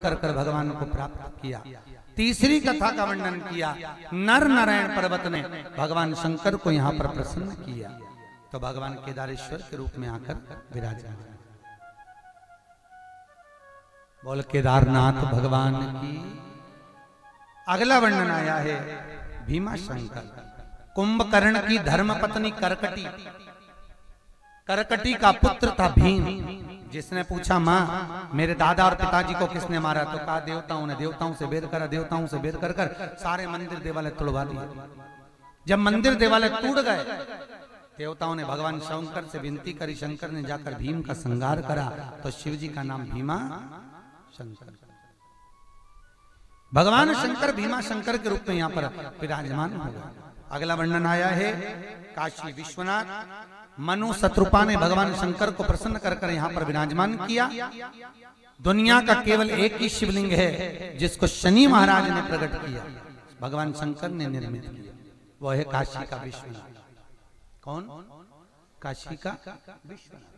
कर कर भगवान को प्राप्त किया। तीसरी कथा का वर्णन किया, नर नारायण पर्वत ने भगवान शंकर को यहाँ पर प्रसन्न किया तो भगवान केदारेश्वर के रूप में आकर विराजमान। बोल केदारनाथ भगवान की। अगला वर्णन आया है भीमा शंकर। कुंभकर्ण की धर्मपत्नी करकटी, करकटी का पुत्र था भीम, जिसने पूछा माँ मेरे दादा और पिताजी को किसने मारा, तो कहा देवताओं ने। देवताओं से वेद करा, देवताओं से वेद कर कर सारे मंदिर देवालय तोड़वा दिए। जब मंदिर देवालय टूट गए, देवताओं ने भगवान शंकर से विनती करी, शंकर ने जाकर भीम का संहार करा तो शिव जी का नाम भीमा शंकर। भगवान शंकर भीमा शंकर के रूप में यहाँ पर विराजमान हो गए। अगला वर्णन आया है काशी विश्वनाथ। मनु शत्रुपा ने भगवान शंकर को प्रसन्न कर कर यहाँ पर विराजमान किया। दुनिया का केवल एक ही शिवलिंग है जिसको शनि महाराज ने प्रकट किया, भगवान शंकर ने निर्मित किया, वो है काशी का विश्वनाथ। कौन? काशी का विश्वनाथ।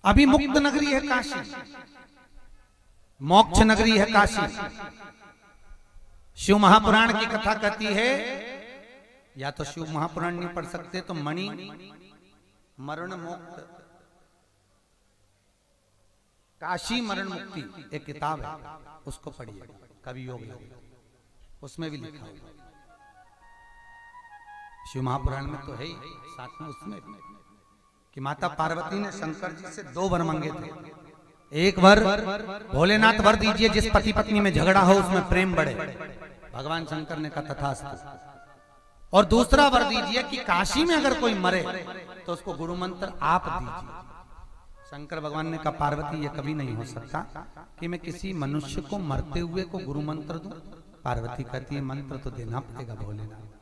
अभी मुक्त नगरी है काशी, मोक्ष नगरी है काशी। शिव महापुराण की कथा कहती है, या तो शिव महापुराण नहीं पढ़ सकते तो मणि मरण मुक्त काशी मरण मुक्ति एक किताब है, उसको पढ़िए, कवि योग लगेगा, उसमें भी लिखा होगा। शिव महापुराण में तो है ही, साथ में उसमें कि माता पार्वती ने शंकर जी से 2 वर मांगे थे। एक वर, भोलेनाथ वर दीजिए जिस पति पत्नी में झगड़ा हो उसमें प्रेम बढ़े, भगवान शंकर ने कहा तथास्तु। और दूसरा वर दीजिए कि काशी में अगर कोई मरे तो उसको गुरु मंत्र आप दीजिए। शंकर भगवान ने कहा पार्वती ये कभी नहीं हो सकता कि मैं किसी मनुष्य को मरते हुए को गुरु मंत्र दूं। पार्वती कहती है मंत्र तो देना पड़ेगा भोलेनाथ।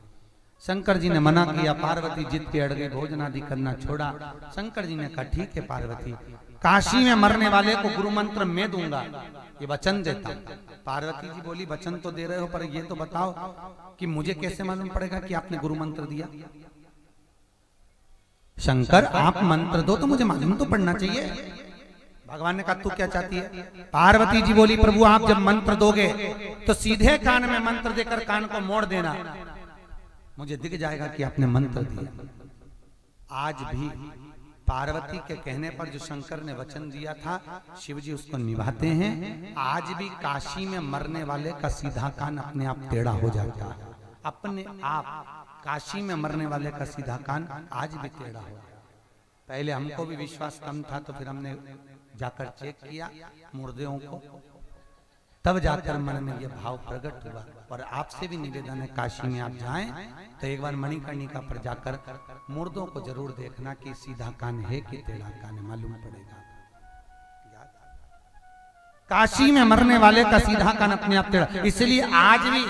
शंकर जी ने मना किया, पार्वती जिद पे अड़ गई, भोजन आदि करना छोड़ा। शंकर जी ने कहा ठीक है पार्वती, काशी में मरने वाले को गुरु मंत्र मैं दूंगा, ये वचन देता हूं। पार्वती जी बोली वचन तो दे रहे हो, पर ये तो बताओ कि मुझे कैसे मालूम पड़ेगा कि आपने गुरु मंत्र दिया। शंकर आप मंत्र दो तो मुझे मालूम तो पड़ना चाहिए। भगवान ने कहा तू क्या चाहती है? पार्वती जी बोली प्रभु आप जब मंत्र दोगे तो सीधे कान में मंत्र देकर कान को मोड़ देना, मुझे दिख जाएगा कि आपने मंत्र दिया। आज भी पार्वती के कहने पर जो शंकर ने वचन दिया था, शिव जी उसको निभाते हैं। आज भी काशी में मरने वाले का सीधा कान अपने आप टेढ़ा हो जाता है, अपने आप। काशी में मरने वाले का सीधा कान आज भी टेढ़ा हो जाता है। पहले हमको भी विश्वास कम था तो फिर हमने जाकर चेक किया मुर्दों को, तब जाकर मन में यह भाव प्रकट हुआ। और आपसे भी निवेदन है काशी में आप जाएं तो एक बार मणिकर्णिका पर जाकर मुर्दों को जरूर देखना कि सीधा कान है कि टेढ़ा कान है, मालूम पड़ेगा। काशी में मरने वाले का सीधा कान अपने आप टेढ़ा। इसलिए आज भी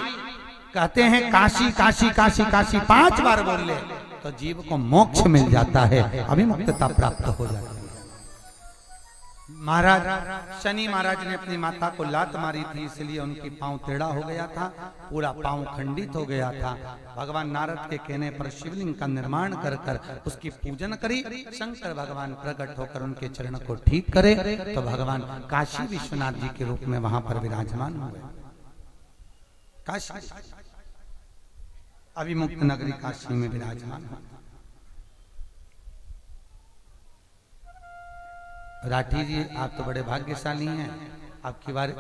कहते हैं काशी काशी काशी काशी 5 बार बोल ले तो जीव को मोक्ष मिल जाता है, अभिमुक्तता प्राप्त हो जाती है। महाराज शनि महाराज ने अपनी माता को लात मारी थी, इसलिए उनकी पांव टेढ़ा हो गया था, पूरा पांव खंडित हो गया था। भगवान नारद के कहने पर शिवलिंग का निर्माण कर कर उसकी पूजन करी। शंकर भगवान प्रकट होकर उनके चरण को ठीक करे तो भगवान काशी विश्वनाथ जी के रूप में वहां पर विराजमान हुए। काशी अभिमुक्त नगरी काशी में विराजमान हुए। राठी जी आप तो बड़े भाग्यशाली हैं, आपकी बार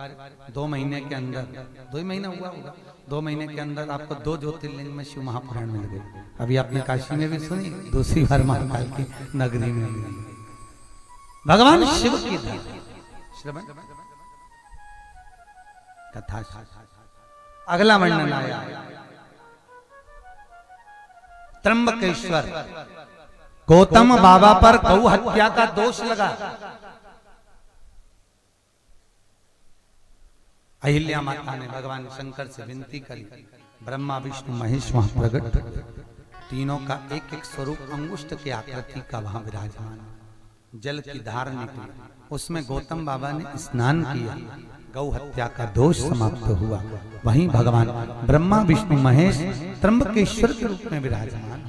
2 महीने के अंदर, 2 महीना हुआ होगा, 2 महीने के अंदर आपको 2 ज्योतिर्लिंग में शिव महापुराण मिल गए। अभी आपने काशी में भी सुनी, दूसरी बार महाकाल की नगरी में मिली। भगवान शिव की श्रवण कथा। अगला वर्णन आया त्र्यंबकेश्वर। गौतम बाबा पर गौ हत्या का दोष लगा। अहिल्या माता ने भगवान शंकर से विनती करी, ब्रह्मा विष्णु महेश वहां प्रकट, तीनों का एक एक स्वरूप अंगुष्ठ के आकृति का वहां विराजमान। जल की धार निकली, उसमें गौतम बाबा ने स्नान किया, गौ हत्या का दोष समाप्त हुआ। वहीं भगवान ब्रह्मा विष्णु महेश त्र्यंबकेश्वर के रूप में विराजमान।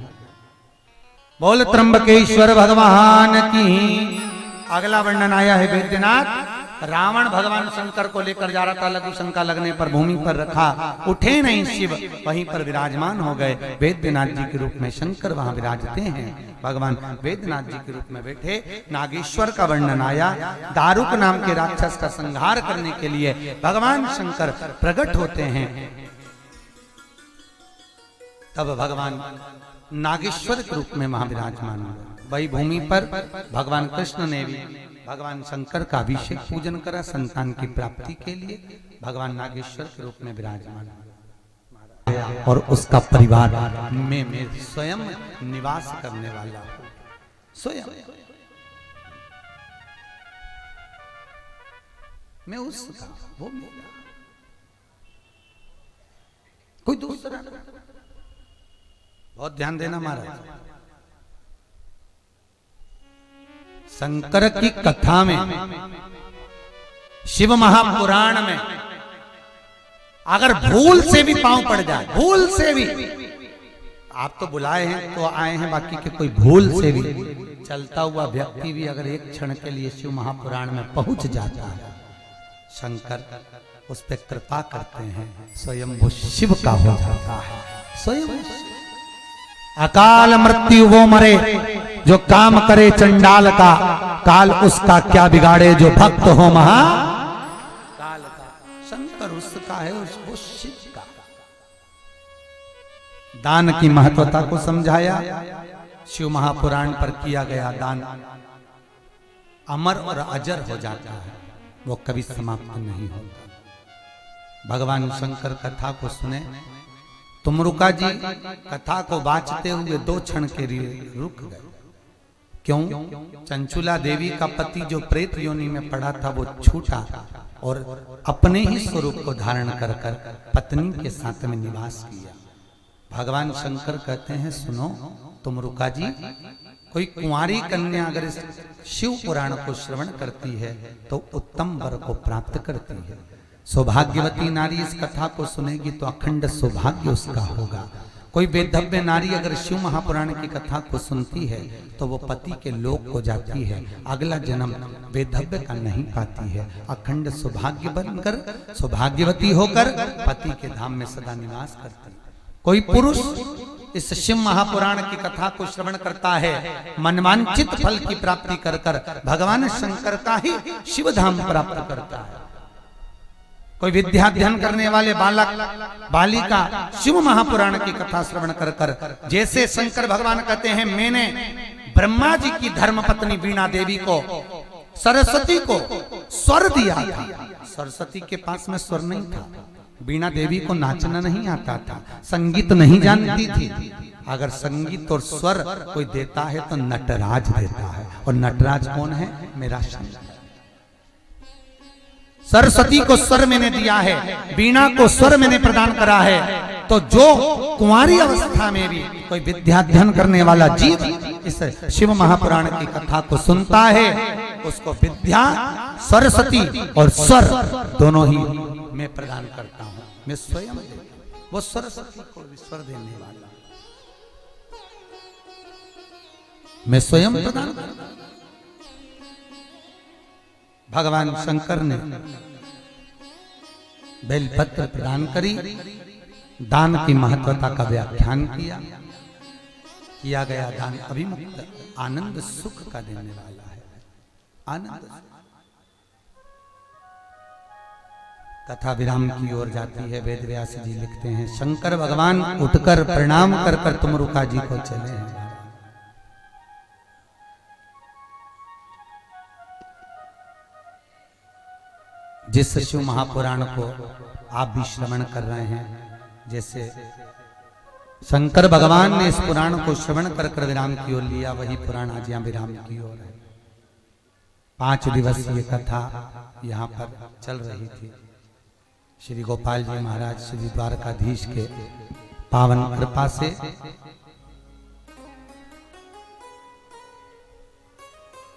बोल त्र्यंबकेश्वर भगवान की। अगला वर्णन आया है वैद्यनाथ रावण भगवान शंकर को लेकर जा रहा था, लघु शंका लगने पर भूमि पर रखा, उठे नहीं शिव, वहीं पर विराजमान हो गए। वैद्यनाथ जी के रूप में शंकर वहां विराजते हैं। भगवान वैद्यनाथ जी के रूप में बैठे। नागेश्वर का वर्णन आया। दारुक नाम के राक्षस का संहार करने के लिए भगवान शंकर प्रकट होते हैं। तब भगवान नागेश्वर के रूप में महाविराजमान हुए। वही भूमि पर भगवान कृष्ण ने भी भगवान शंकर का अभिषेक पूजन करा संतान की प्राप्ति के लिए। भगवान नागेश्वर के रूप में विराजमान हुआ और उसका परिवार में स्वयं निवास करने वाला स्वयं मैं उसका वो मेरा कोई दूसरा। बहुत ध्यान देना महाराज। शंकर की कथा में, शिव महापुराण में अगर भूल से भी पांव पड़ जाए, भूल से भी, आप तो बुलाए हैं तो आए हैं, बाकी के कोई भूल से भी चलता हुआ व्यक्ति भी अगर एक क्षण के लिए शिव महापुराण में पहुंच जाता है, शंकर उस पर कृपा करते हैं, स्वयं वो शिव का हो जाता है। स्वयं अकाल मृत्यु वो मरे जो काम करे चंडाल का, काल उसका क्या बिगाड़े जो भक्त हो महा काल का। शंकर उसका है, उसको शिव का। दान की महत्वता को समझाया। शिव महापुराण पर किया गया दान अमर और अजर हो जाता है, वो कभी समाप्त नहीं होता। भगवान शंकर कथा को सुने। तुमरुका जी कथा को बाँचते हुए 2 क्षण के लिए रुक गए। क्यों? चंचुला देवी का पति जो प्रेत योनि में पड़ा था वो छूटा और अपने ही स्वरूप को धारण कर कर पत्नी के साथ में निवास किया। भगवान शंकर कहते हैं, सुनो तुमरुका जी, कोई कुंवारी कन्या अगर इस शिव पुराण को श्रवण करती है तो उत्तम वर को प्राप्त करती है। सौभाग्यवती नारी इस कथा को सुनेगी तो अखंड सौभाग्य उसका होगा। कोई वेदव्य नारी अगर शिव महापुराण की कथा को सुनती है तो वो पति के लोक को जाती है, अगला जन्म वेदव्य का नहीं पाती है, अखंड सौभाग्य बनकर सौभाग्यवती होकर पति के धाम में सदा निवास करती है। कोई पुरुष इस शिव महापुराण की कथा को श्रवण करता है, मनवांचित फल की प्राप्ति कर कर भगवान शंकर का ही शिव धाम प्राप्त करता है। कोई विद्याध्ययन करने वाले बालक बालिका शिव महापुराण की कथा श्रवण कर कर, जैसे शंकर भगवान कहते हैं, मैंने ब्रह्मा जी की धर्म पत्नी वीणा देवी को, सरस्वती को स्वर दिया था। सरस्वती के पास में स्वर नहीं था, वीणा देवी को नाचना नहीं आता था, संगीत नहीं जानती थी। अगर संगीत और स्वर कोई देता है तो नटराज देता है, और नटराज कौन है? मेरा शंकर। सरस्वती को स्वर मैंने दिया है, वीणा को स्वर मैंने प्रदान करा है। तो जो कुंवारी अवस्था में भी कोई विद्याध्ययन करने वाला जीव इस शिव महापुराण की कथा को सुनता है, उसको विद्या, सरस्वती और स्वर दोनों ही मैं प्रदान करता हूं। मैं स्वयं वो सरस्वती को स्वर देने वाला मैं स्वयं प्रदान करता हूं। भगवान शंकर ने बेलपत्र प्रदान करी, दान की महत्वता का व्याख्यान किया गया। दान अभिमुक्त आनंद सुख का देने वाला है। आनंद कथा विराम की ओर जाती है। वेद व्यास जी लिखते हैं, शंकर भगवान उठकर प्रणाम कर कर तुमरुका जी को चले हैं। जिस शिव महापुराण को आप भी श्रवण कर रहे हैं, जैसे शंकर भगवान ने इस पुराण को श्रवण कर कर विराम की ओर लिया, वही पुराण आज यहाँ विराम की ओर है। 5 दिवसीय कथा यहाँ पर चल रही थी। श्री गोपाल जी महाराज श्री द्वारकाधीश के पावन कृपा से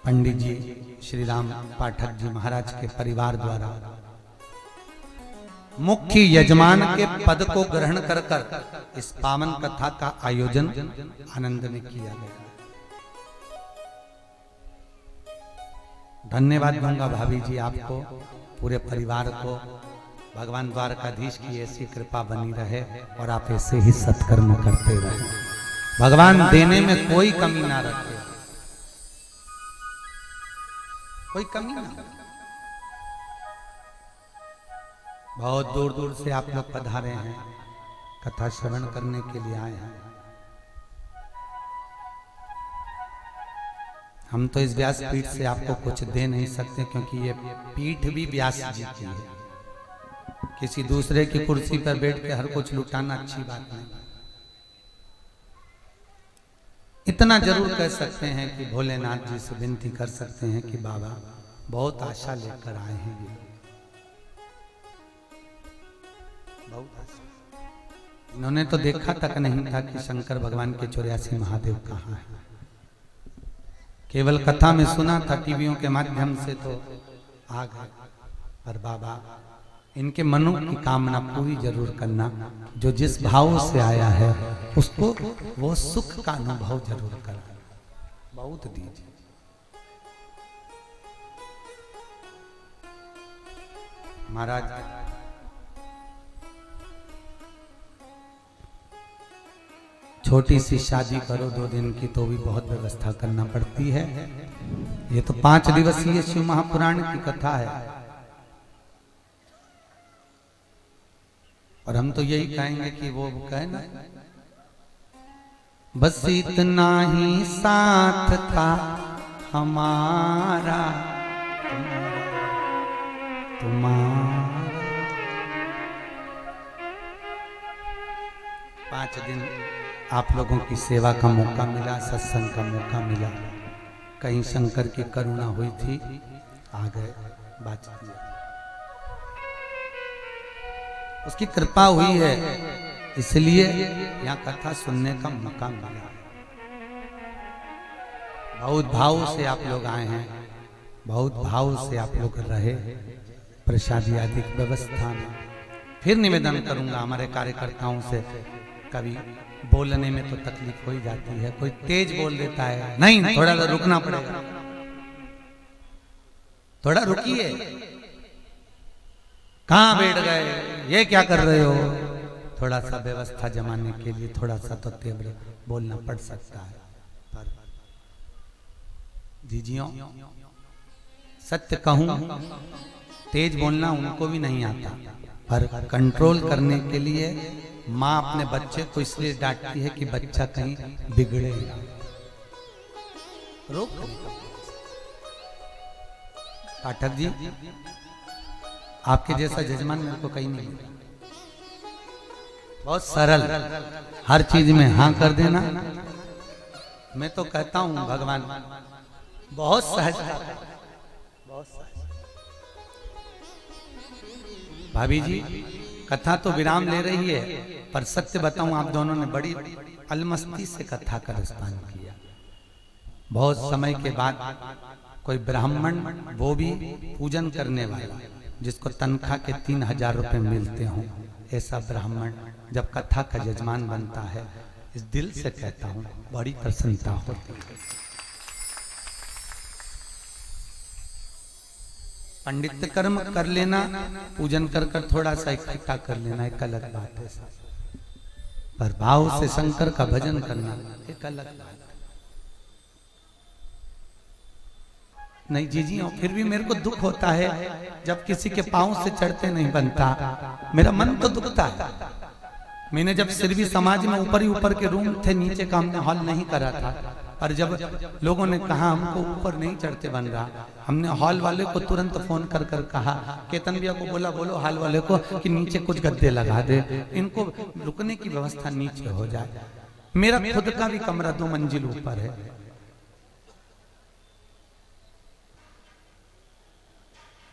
पंडित जी श्री राम पाठक जी महाराज के परिवार द्वारा मुख्य यजमान के पद को ग्रहण कर कर इस पावन कथा का आयोजन आनंद में किया गया। धन्यवाद दूंगा भाभी जी आपको, पूरे परिवार को। भगवान द्वारकाधीश की ऐसी कृपा बनी रहे और आप ऐसे ही सत्कर्म करते रहे। भगवान देने में कोई कमी ना रखे, कोई कमी ना। बहुत दूर दूर से आप लोग पधारे हैं, कथा श्रवण करने के लिए आए हैं। हम तो इस व्यास पीठ से आपको कुछ दे नहीं सकते, क्योंकि ये पीठ भी व्यास जी की है। किसी दूसरे की कुर्सी पर बैठ के हर कुछ लुटाना अच्छी बात नहीं। इतना जरूर कह सकते हैं कि भोलेनाथ जी से विनती कर सकते हैं कि बाबा बहुत आशा लेकर आए हैं, ये बहुत आशा। इन्होंने तो देखा तक नहीं था कि शंकर भगवान के 84 महादेव कहाँ हैं। केवल कथा में सुना था, टीवियों के माध्यम से तो आ गए। पर बाबा इनके मनों की कामना पूरी जरूर करना। जो जिस भाव से आया है उसको वो सुख का अनुभव जरूर करना, बहुत दीजिए। महाराज छोटी सी शादी करो 2 दिन की तो भी बहुत व्यवस्था करना पड़ती है। ये तो 5 दिवसीय शिव महापुराण की कथा है, और हम तो यही कहेंगे कि वो कहे ना, बस इतना ही साथ था हमारा तुम्हारा। 5 दिन आप लोगों की सेवा का मौका मिला, सत्संग का मौका मिला। कहीं शंकर की करुणा हुई थी, आ गए, बात किया, उसकी कृपा हुई है, इसलिए यहाँ कथा सुनने का मौका मिला। बहुत भाव से आप लोग आए हैं, बहुत भाव से आप लोग रहे प्रसादी आदि की व्यवस्था में। फिर निवेदन करूंगा हमारे कार्यकर्ताओं से, कभी बोलने में तो तकलीफ हो ही जाती है, कोई तेज बोल देता है, नहीं थोड़ा सा रुकना पड़ेगा, थोड़ा रुकिए, कहां बैठ गए, ये क्या कर रहे हो। थोड़ा सा व्यवस्था जमाने के लिए थोड़ा सा तो तीव्र बोलना पड़ सकता है। पर दीजियों सत्य कहूं, तेज बोलना उनको भी नहीं आता, पर कंट्रोल करने के लिए माँ अपने बच्चे को इसलिए डांटती है कि बच्चा कहीं बिगड़े। रोक पाठक जी, आपके जैसा जजमान मेरे को कहीं नहीं मिला। बहुत सरल, हर चीज में हाँ कर देना। मैं तो कहता हूं भगवान बहुत सहजता, बहुत सहज। भाभी जी कथा तो विराम ले रही है, पर सत्य बताऊं आप दोनों ने बड़ी अलमस्ती से कथा का रसपान किया। बहुत समय के बाद कोई ब्राह्मण, वो भी पूजन करने वाला, जिसको तनख्वाह के 3000 रुपए मिलते हों, ऐसा ब्राह्मण जब कथा का यजमान बनता है, इस दिल से कहता हूं बड़ी प्रसन्नता होती है। पंडित कर्म कर लेना, पूजन कर कर थोड़ा सा इकट्ठा कर लेना एक अलग बात है, पर भाव से शंकर का भजन करना एक अलग बात है। नहीं जी, और फिर भी मेरे को दुख होता है जब किसी के पांव से चढ़ते नहीं बनता, मेरा मन तो दुखता है। मैंने जब सिरवी समाज में ऊपर ही ऊपर के रूम थे, नीचे का हमने हॉल नहीं करा था, पर जब लोगों ने कहा हमको ऊपर नहीं चढ़ते बन रहा, हमने हॉल वाले को तुरंत फोन कर कर कहा, केतन भैया को बोला, बोलो हॉल वाले को कि नीचे कुछ गद्दे लगा दे, इनको रुकने की व्यवस्था नीचे हो जाए। मेरा खुद का भी कमरा 2 मंजिल ऊपर है।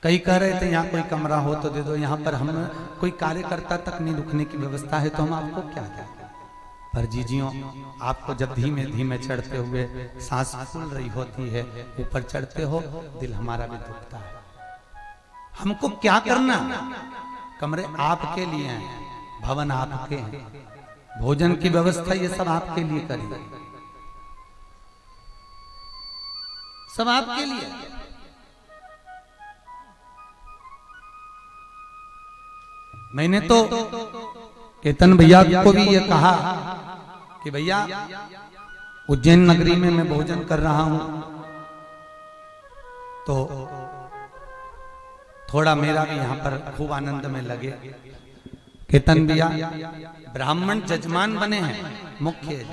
कई कह रहे थे यहाँ कोई कमरा हो तो दे दो, यहाँ पर हम कोई कार्यकर्ता तक नहीं रुकने की व्यवस्था है, तो हम आपको क्या दें। पर जीजियों, आपको जब धीमे धीमे चढ़ते हुए सांस फूल रही होती है, ऊपर चढ़ते हो, दिल हमारा भी दुखता है। हमको क्या करना, कमरे आपके लिए हैं, भवन आपके हैं, भोजन की व्यवस्था ये सब आपके लिए करिए, सब आपके लिए। मैंने तो केतन भैया को भी ये कहा कि भैया उज्जैन नगरी में मैं भोजन कर रहा हूं तो थोड़ा मेरा भी यहां पर खूब आनंद में लगे। केतन भैया ब्राह्मण जजमान बने हैं, मुख्य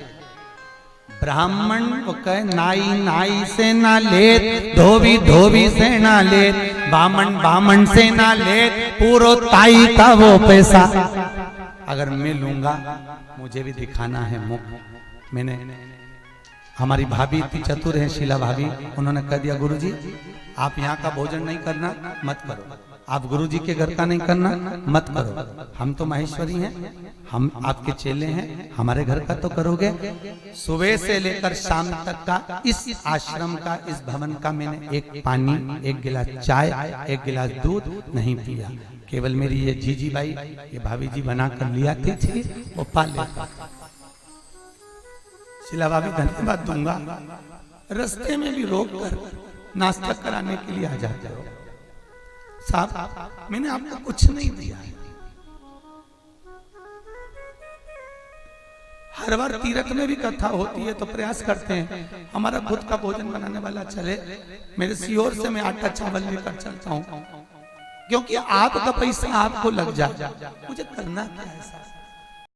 ब्राह्मण को कहे नाई नाई से ना लेत, धोबी धोबी से ना लेत, बामन बामन से ना लेत, पूरो ताई का वो पैसा अगर मैं लूंगा मुझे भी दिखाना है मुख। मैंने हमारी भाभी इतनी चतुर है शीला भाभी, उन्होंने कह दिया गुरुजी आप यहाँ का भोजन नहीं करना मत करो, आप गुरुजी के घर का नहीं करना मत करो, हम तो माहेश्वरी हैं, हम आपके चेले हैं, हमारे घर का तो करोगे। सुबह से लेकर शाम तक का इस आश्रम का इस भवन का मैंने एक पानी, एक गिलास चाय, एक गिलास दूध नहीं पिया। केवल मेरी ये जीजी बाई, ये भाभी जी बना कर लिया थी वो पा लेता। शीला भाभी धन्यवाद दूंगा, रास्ते में भी रोक कर नाश्ता कराने के लिए आ जाते हो। साहब मैंने आपको कुछ नहीं दिया है। हर बार तीर्थ में भी कथा होती है तो प्रयास करते हैं हमारा खुद का भोजन बनाने वाला चले, मेरे सीहोर से मैं आटा चावल लेकर चलता हूं क्योंकि आपका पैसा आपको लग जाए, मुझे करना क्या है।